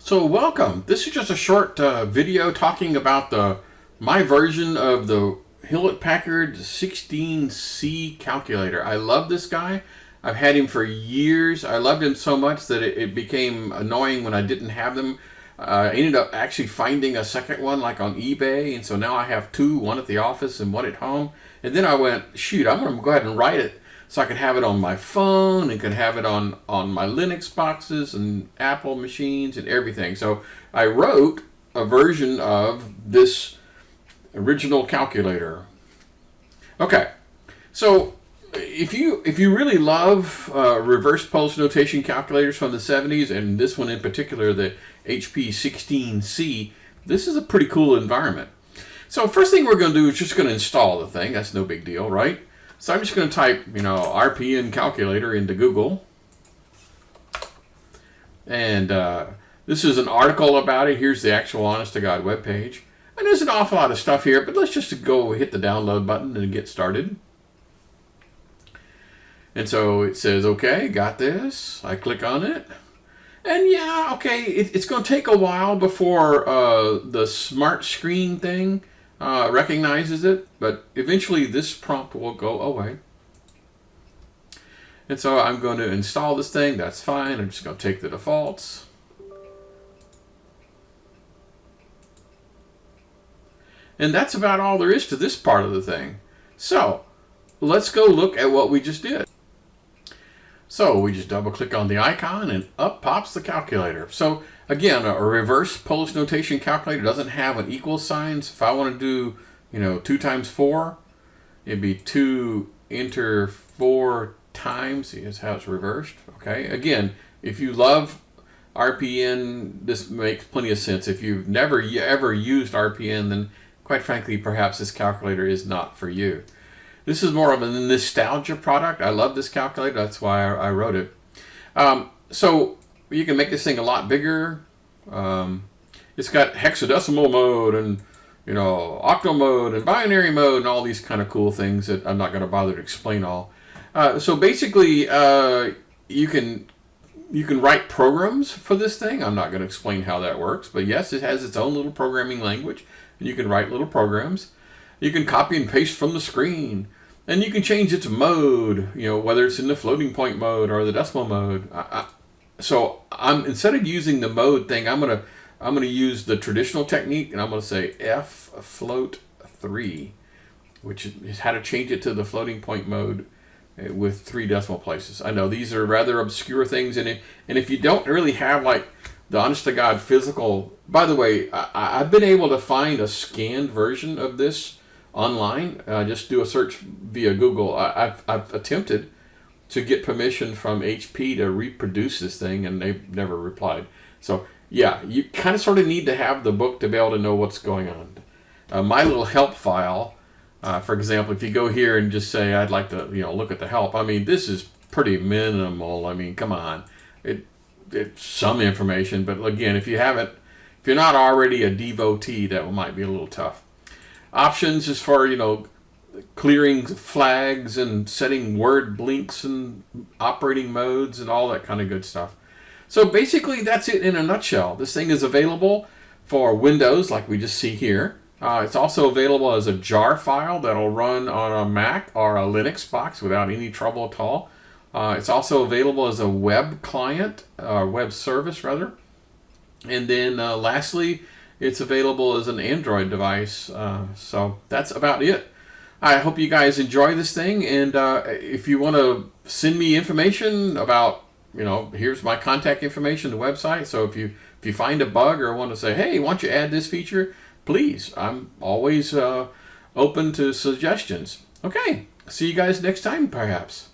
So welcome. This is just a short video talking about my version of the Hewlett-Packard 16C calculator. I love this guy. I've had him for years. I loved him so much that it became annoying when I didn't have them. I ended up actually finding a second one like on eBay, and so now I have two, one at the office and one at home. And then I went, shoot, I'm going to go ahead and write it so I could have it on my phone and could have it on my Linux boxes and Apple machines and everything. So I wrote a version of this original calculator. Okay, so if you really love reverse Polish notation calculators from the 70s, and this one in particular, the HP 16C, this is a pretty cool environment. So first thing we're going to do is just going to install the thing. That's no big deal, right? So I'm just going to type, Wrpn calculator into Google. And this is an article about it. Here's the actual honest-to-God webpage. And there's an awful lot of stuff here, but let's just go hit the download button and get started. And so it says, okay, got this. I click on it. And yeah, okay, it's going to take a while before the smart screen thing recognizes it, but eventually this prompt will go away. And so I'm going to install this thing. That's fine. I'm just going to take the defaults. And that's about all there is to this part of the thing. So let's go look at what we just did. So we just double click on the icon and up pops the calculator. So again, a reverse Polish notation calculator doesn't have an equal sign. So if I want to do, 2 times 4, it'd be 2 enter 4 times. See, that's how it's reversed. Okay. Again, if you love RPN, this makes plenty of sense. If you've never ever used RPN, then quite frankly, perhaps this calculator is not for you. This is more of a nostalgia product. I love this calculator. That's why I wrote it. So you can make this thing a lot bigger. It's got hexadecimal mode and octal mode and binary mode and all these kind of cool things that I'm not going to bother to explain all. So basically, you can write programs for this thing. I'm not going to explain how that works, but yes, it has its own little programming language, and you can write little programs. You can copy and paste from the screen, and you can change its mode, whether it's in the floating point mode or the decimal mode. So instead of using the mode thing, I'm gonna use the traditional technique, and I'm gonna say F float 3, which is how to change it to the floating point mode with 3 decimal places. I know these are rather obscure things, and if you don't really have like the honest-to-God physical. By the way, I've been able to find a scanned version of this online. Just do a search via Google. I've attempted to get permission from HP to reproduce this thing, and they've never replied. So yeah, you kind of sort of need to have the book to be able to know what's going on. My little help file, for example, if you go here and just say I'd like to look at the help, I mean this is pretty minimal. I mean, come on, it's some information, but again, if you're not already a devotee, that might be a little tough. Options is for, clearing flags and setting word blinks and operating modes and all that kind of good stuff. So basically, that's it in a nutshell. This thing is available for Windows, like we just see here. It's also available as a jar file that'll run on a Mac or a Linux box without any trouble at all. It's also available as a web client, or web service rather. And then lastly, it's available as an Android device. So that's about it. I hope you guys enjoy this thing. And if you want to send me information about, here's my contact information, the website. So if you find a bug or want to say, hey, why don't you add this feature, please. I'm always open to suggestions. Okay. See you guys next time, perhaps.